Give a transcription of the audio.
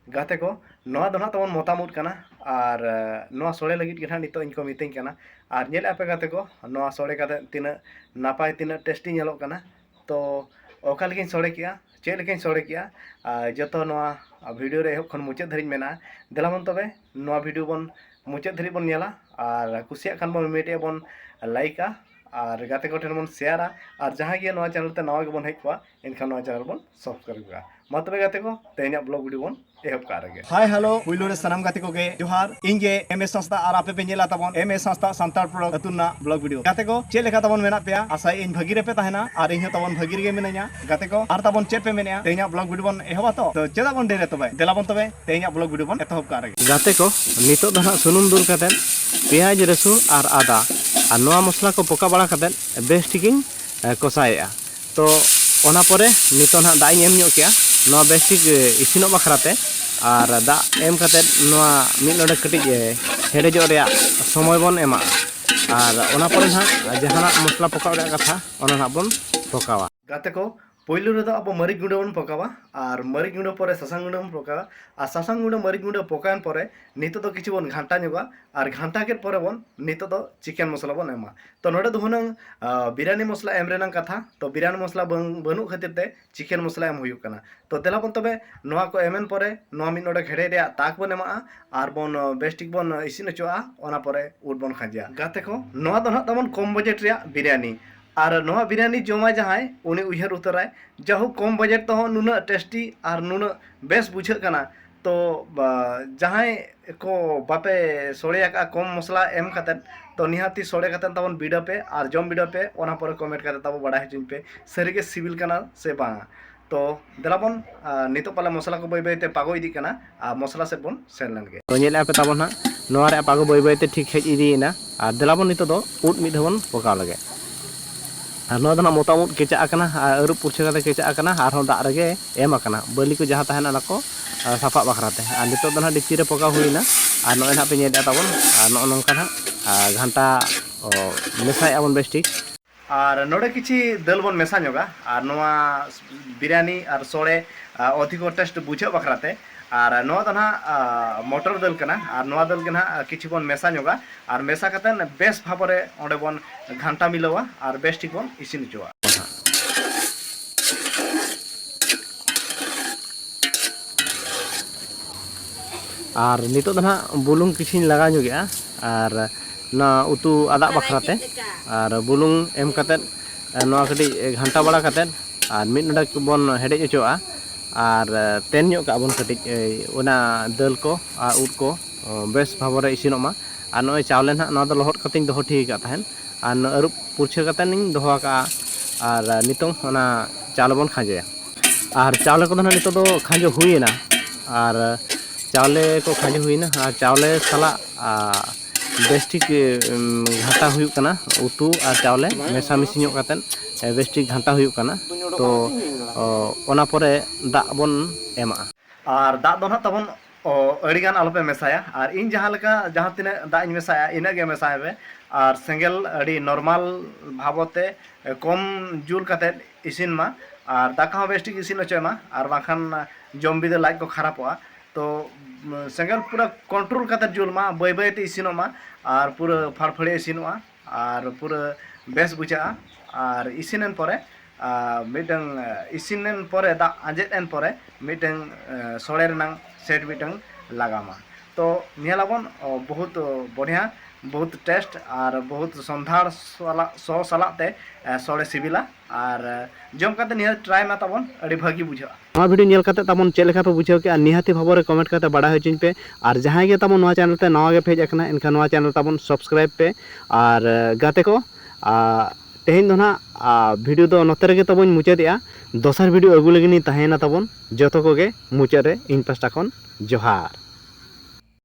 गाते को नवा दो तबन मतामत कना और नवा सोड़े लगित के नितो इनको मितिंग कना और नेल आपे गाते को नवा सोड़े काते तिना नापाय तिना टेस्टी नेलो कना तो ओका लेकिन सोड़े किया चेक लेकिन सोड़े किया जतो नवा वीडियो रे खन मुचाद धरिन मेना देलाबन तबे नवा वीडियो बन मुचाद धरि बन नेला और कुसिया खान बन मीडिया बन लाइका और गाते को ठेन बन शेयरा और जहाँ के नवा चैनल ते नवा के बन हेज को इनखान नवा चैनल बन सब्सक्राइब का मा तबे गाते को तेना ब्लॉग वीडियो बन एहब का रगे हाय हेलो पुइलो रे सनाम गाते को गे जोहार इंगे एमएस संस्था और आपे पे नेला तबन एमएस संस्था सांताल प्रोडक्ट अतुना ब्लॉग वीडियो गाते को चे लेखा तबन मेना पेया आशा इन भगी रे पे तहना और इन तबन भगी रे मेनाया गाते को और तबन चेट पे मेना तेना ब्लॉग वीडियो बन एहबा तो चेदा बन डेरे तबे देलाबन तबे तेना ब्लॉग वीडियो बन एतहब का रगे गाते को नितो दना सुनुम दुल काते पेंयाज रसुन और आदा और नवा मसला को पोका बड़ा काते बेस ठिकिन कोसाएआ तो ओना परे नितो ना दाई एम ᱧᱚᱜ केया नवा बेस ठिक इसिनो बखराते और दा एम काते नवा मिड नोडे कटिज हेडेजो रे समय बन एमा और ओना परे ना जहाना मसला पोका रे कथा ओना ना बन पोकावा गाते को पहिलो रे अब मरीच गुंडा बन पकावा और मरीच गुंडा परे सासांग गुंडा बन पकावा और सासांग गुंडा मरीच गुंडा पकान परे नितो तो किछु बन घांटा ᱧᱚᱜᱟ और घांटा के परे बन नितो तो चिकेन मसला बन एमा तो नोडे दो हुनंग बिरयानी मसला एम रेनांग कथा तो बिरयानी मसला बनु खातिर ते चिकेन मसला एम हुयुक कना तो देला बन तबे नोआ को एमएन परे नोआ मिड नोडे घेड़े रे ताक बन एमा और बन बेस्टिक बन इसिन चोआ ओना परे उड बन खाजिया गाते को नोआ दो तमन कम बजट रे बिरयानी और नोआ बिरयानी जमा जहां उनी उहर उतराय जाहु कम बजट तो नुना टेस्टी और नुना बेस बुझे कना तो जहां को बापे सोड़े का कम मसला एम काते तो निहाती सोड़े काते तबन वीडियो पे और जम वीडियो पे ओना पर कमेंट काते तब बड़ा हजन पे सरीगे सिविल कना से बा तो देलाबन नितो पाले मसला को बय बयते पागो इदी कना आ मसला से बन सेन लेनगे तो नेल आपे तबन ना नोआ रे पागो बय बयते ठीक हेज इदीना और देलाबन नितो दो उड मिद हबन पोका लगे और नोआ दना मोटामुट केचा आकना अरु पुरछे काते केचा आकना और हो दा रेगे एम आकना बलि को जहां तहना ना को साफा बखराते और नितो दना डिक्ची रे पोका हुइना और नोए ना पे नेदा तबन और नो नंका ना घंटा मेसाय आबन बेस्टिक और नोडे किछि दल बन मेसा ᱧᱚᱜᱟ और नोआ बिरयानी और सोड़े अधिक टेस्ट बुझे बखराते और नोआ दना मटर दल कना और नोआ दल के ना किछि बन मेसा ᱧᱚᱜᱟ और मेसा कते बेस भाबरे ओंडे बन घंटा मिलवा और बेस्टिक बन इसिन चोआ और नितो दना बुलुंग किछि लगा ᱧᱚᱜᱮᱟ और ना उतु आदा बखराते और बुलुंग एम काते नोआ कटी घंटा बड़ा काते और मिड नोडा बन हेडेज अचोआ और तेन ᱧᱚᱜ का बन कटी ओना दल को और उड को बेस भाबरे इसिनोमा और नोय चावले ना नोआ दो लहट कतिन दोहो ठीक का तहन और अरुप पुरछे काते निन दोहो का और नितों ओना चावल बन खाजेया और चावले को ना नितो दो खाजो हुइना और चावले को खाजो हुइना और चावले साला बेस्टिक घाटा हुयुक कना उतु और चावले मेसा मिसी ᱧᱚᱜ काते बेस्टिक घाटा हुयुक कना तो ओना परे दा बन एमा और दा दो ना तबन अड़ीगान आलोपे मेसाया और इन जहां लका जहां तिने दा इन मेसाया इना गे मेसायबे और सेंगेल अड़ी नॉर्मल भावते कम जुल काते इसिन मा और दाका बेस्टिक इसिन अचेमा और बाखान जम बिदे लाइक को खराबवा तो सेंगेल पूरा कंट्रोल काते जुल मा बय बयते इसिनोमा और पूरा फाड़फड़े इसिनवा और पूरा बेस बुझा और इसिनन परे मिटन इसिनन परे दा आंजेद एन परे मिटन सोड़े रनांग सेट मिटन लगामा तो नियालाबन बहुत बढ़िया बहुत टेस्ट और बहुत संधार सो सलाते सोड़े सिबिला और जम काते निया ट्राई मा तबन अड़ी भागी बुझा नवा वीडियो नेल काते तबन चेक लेखा पे बुझाव के निहाती भाबरे कमेंट काते बड़ा होजिन पे और जहां गे तबन नवा चैनल ते नवा गे पेज अकना इनका नवा चैनल तबन सब्सक्राइब पे और गाते को तेहेन दो ना वीडियो दो नोते रेगे तबन मुचादेआ दोसर वीडियो अगु लगिनी तहेना तबन जतो कोगे मुचादे इन पास्टा खन जोहार।